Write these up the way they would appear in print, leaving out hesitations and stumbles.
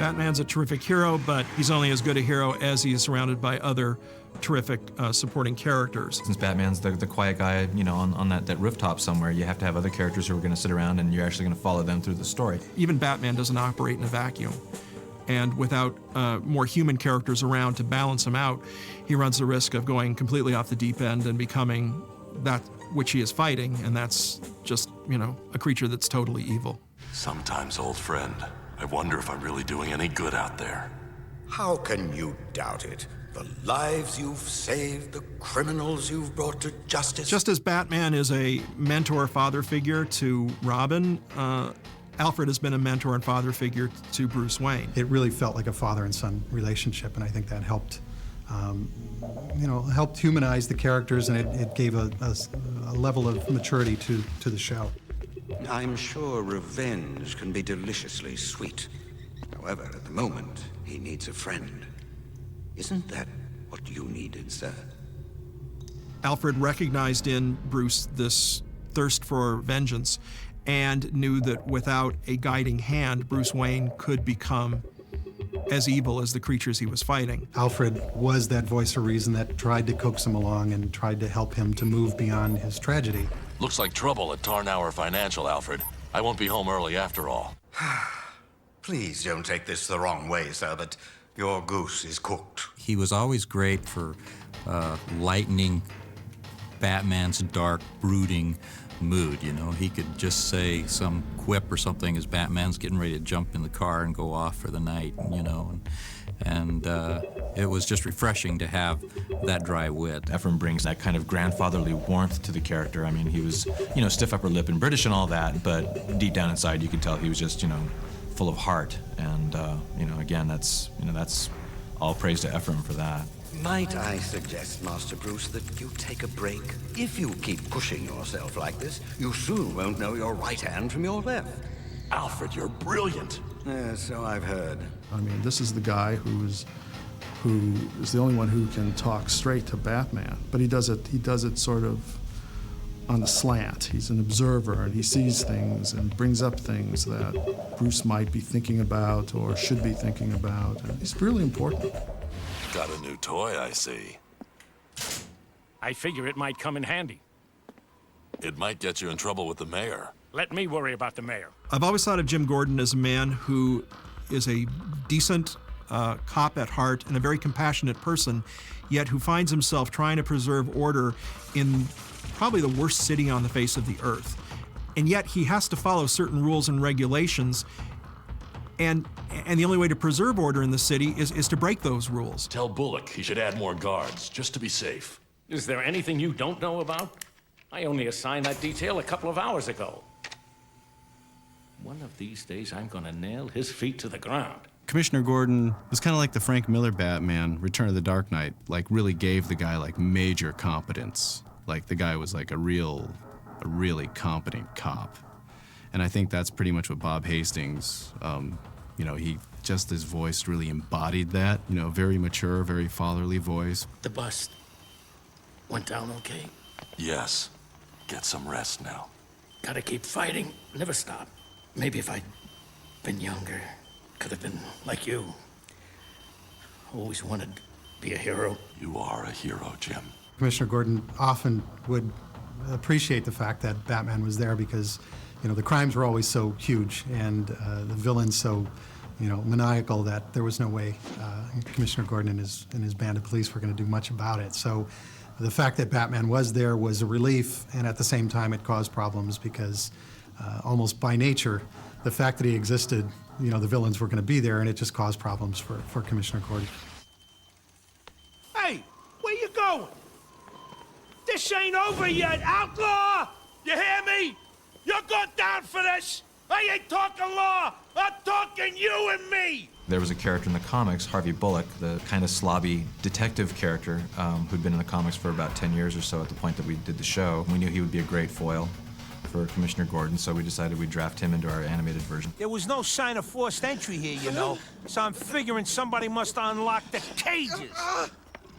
Batman's a terrific hero, but he's only as good a hero as he is surrounded by other terrific supporting characters. Since Batman's the quiet guy, you know, on that rooftop somewhere, you have to have other characters who are going to sit around and you're actually going to follow them through the story. Even Batman doesn't operate in a vacuum. And without more human characters around to balance him out, he runs the risk of going completely off the deep end and becoming that which he is fighting, and that's just, you know, a creature that's totally evil. Sometimes, old friend, I wonder if I'm really doing any good out there. How can you doubt it? The lives you've saved, the criminals you've brought to justice. Just as Batman is a mentor father figure to Robin, Alfred has been a mentor and father figure to Bruce Wayne. It really felt like a father and son relationship, and I think that helped, you know, helped humanize the characters, and it gave a level of maturity to the show. I'm sure revenge can be deliciously sweet. However, at the moment, he needs a friend. Isn't that what you needed, sir? Alfred recognized in Bruce this thirst for vengeance and knew that without a guiding hand, Bruce Wayne could become as evil as the creatures he was fighting. Alfred was that voice of reason that tried to coax him along and tried to help him to move beyond his tragedy. Looks like trouble at Tarnower Financial, Alfred. I won't be home early after all. Please don't take this the wrong way, sir, but your goose is cooked. He was always great for lightening Batman's dark, brooding mood, you know. He could just say some quip or something as Batman's getting ready to jump in the car and go off for the night, you know. And it was just refreshing to have that dry wit. Ephraim brings that kind of grandfatherly warmth to the character. I mean, he was, you know, stiff upper lip and British and all that, but deep down inside you could tell he was just, you know, full of heart. And, you know, again, that's all praise to Ephraim for that. Might I suggest, Master Bruce, that you take a break? If you keep pushing yourself like this, you soon won't know your right hand from your left. Alfred, you're brilliant. So I've heard. I mean, this is the guy who is the only one who can talk straight to Batman, but he does it sort of on the slant. He's an observer, and he sees things and brings up things that Bruce might be thinking about or should be thinking about. And he's really important. Got a new toy, I see. I figure it might come in handy. It might get you in trouble with the mayor. Let me worry about the mayor. I've always thought of Jim Gordon as a man who is a decent cop at heart and a very compassionate person, yet who finds himself trying to preserve order in probably the worst city on the face of the earth. And yet he has to follow certain rules and regulations, and the only way to preserve order in the city is to break those rules. Tell Bullock he should add more guards, just to be safe. Is there anything you don't know about? I only assigned that detail a couple of hours ago. One of these days, I'm gonna nail his feet to the ground. Commissioner Gordon was kind of like the Frank Miller Batman, Return of the Dark Knight, like really gave the guy like major competence. Like the guy was like a really competent cop. And I think that's pretty much what Bob Hastings, you know, his voice really embodied that, you know, very mature, very fatherly voice. The bust went down okay? Yes. Get some rest now. Gotta keep fighting, never stop. Maybe if I'd been younger, could have been like you. Always wanted to be a hero. You are a hero, Jim. Commissioner Gordon often would appreciate the fact that Batman was there because, you know, the crimes were always so huge and the villains so, you know, maniacal that there was no way Commissioner Gordon and his band of police were going to do much about it. So the fact that Batman was there was a relief, and at the same time it caused problems because almost by nature, the fact that he existed, you know, the villains were going to be there, and it just caused problems for Commissioner Gordon. Hey, where you going? This ain't over yet, outlaw! You hear me? You're going down for this! I ain't talking law! I'm talking you and me! There was a character in the comics, Harvey Bullock, the kind of slobby detective character who'd been in the comics for about 10 years or so at the point that we did the show. We knew he would be a great foil for Commissioner Gordon, so we decided we'd draft him into our animated version. There was no sign of forced entry here, you know, so I'm figuring somebody must unlock the cages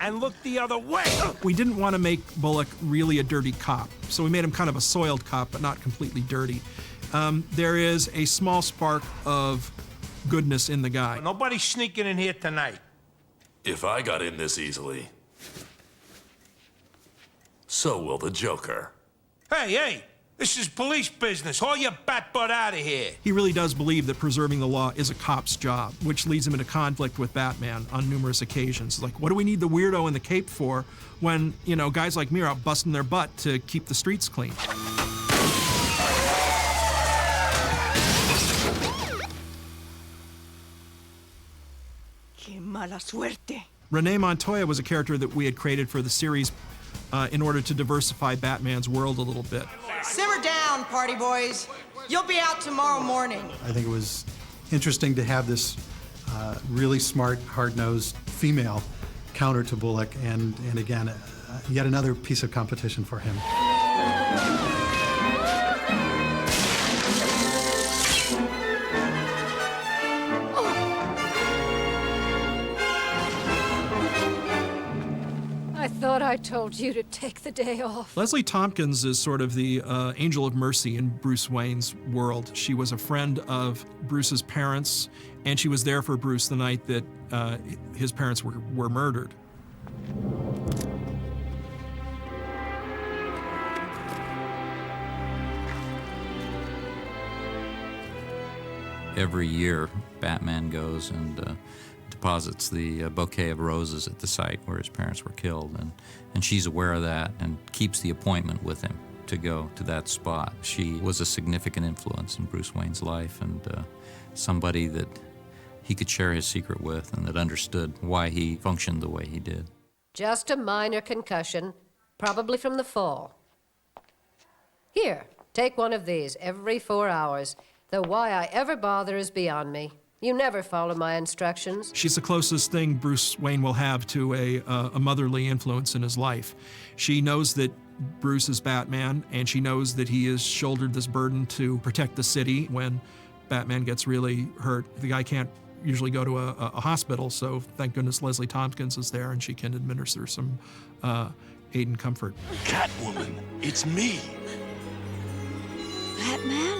and look the other way. We didn't want to make Bullock really a dirty cop, so we made him kind of a soiled cop, but not completely dirty. There is a small spark of goodness in the guy. Nobody's sneaking in here tonight. If I got in this easily, so will the Joker. Hey, this is police business. Haul your bat butt out of here. He really does believe that preserving the law is a cop's job, which leads him into conflict with Batman on numerous occasions. Like, what do we need the weirdo in the cape for when, you know, guys like me are out busting their butt to keep the streets clean? Qué mala suerte. Renee Montoya was a character that we had created for the series in order to diversify Batman's world a little bit. Simmer down, party boys. You'll be out tomorrow morning. I think it was interesting to have this really smart, hard-nosed female counter to Bullock, and again, yet another piece of competition for him. I thought I told you to take the day off. Leslie Tompkins is sort of the angel of mercy in Bruce Wayne's world. She was a friend of Bruce's parents, and she was there for Bruce the night that his parents were murdered. Every year, Batman goes and deposits the bouquet of roses at the site where his parents were killed, and she's aware of that and keeps the appointment with him to go to that spot. She was a significant influence in Bruce Wayne's life, and somebody that he could share his secret with and that understood why he functioned the way he did. Just a minor concussion, probably from the fall. Here, take one of these every 4 hours, though why I ever bother is beyond me. You never follow my instructions. She's the closest thing Bruce Wayne will have to a motherly influence in his life. She knows that Bruce is Batman, and she knows that he has shouldered this burden to protect the city when Batman gets really hurt. The guy can't usually go to a hospital, so thank goodness Leslie Tompkins is there and she can administer some aid and comfort. Catwoman, it's me. Batman?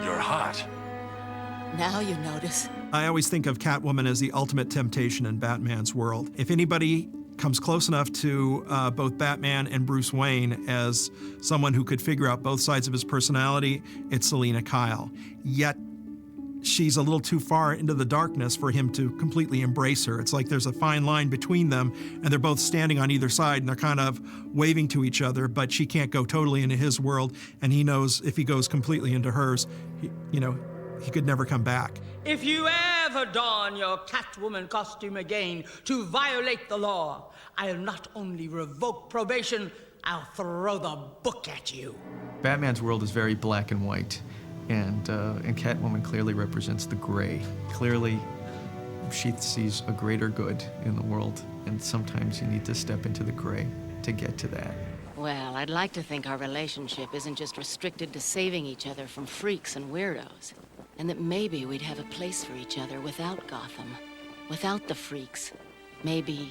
You're hot. Now you notice. I always think of Catwoman as the ultimate temptation in Batman's world. If anybody comes close enough to both Batman and Bruce Wayne as someone who could figure out both sides of his personality, it's Selina Kyle. Yet, she's a little too far into the darkness for him to completely embrace her. It's like there's a fine line between them, and they're both standing on either side, and they're kind of waving to each other, but she can't go totally into his world, and he knows if he goes completely into hers, he could never come back. If you ever don your Catwoman costume again to violate the law, I'll not only revoke probation, I'll throw the book at you. Batman's world is very black and white. And Catwoman clearly represents the gray. Clearly, she sees a greater good in the world, and sometimes you need to step into the gray to get to that. Well, I'd like to think our relationship isn't just restricted to saving each other from freaks and weirdos, and that maybe we'd have a place for each other without Gotham, without the freaks, maybe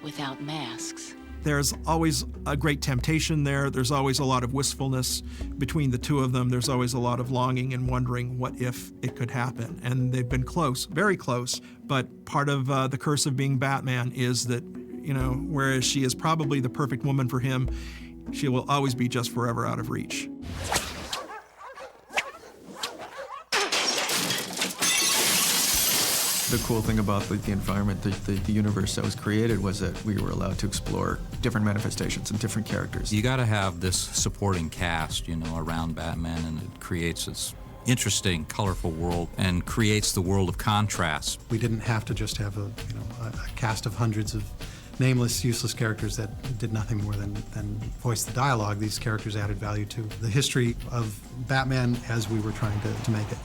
without masks. There's always a great temptation there. There's always a lot of wistfulness between the two of them. There's always a lot of longing and wondering what if it could happen. And they've been close, very close. But part of the curse of being Batman is that, whereas she is probably the perfect woman for him, she will always be just forever out of reach. The cool thing about the environment, the universe that was created, was that we were allowed to explore different manifestations and different characters. You got to have this supporting cast, around Batman, and it creates this interesting, colorful world and creates the world of contrast. We didn't have to just have a cast of hundreds of nameless, useless characters that did nothing more than voice the dialogue. These characters added value to the history of Batman as we were trying to make it.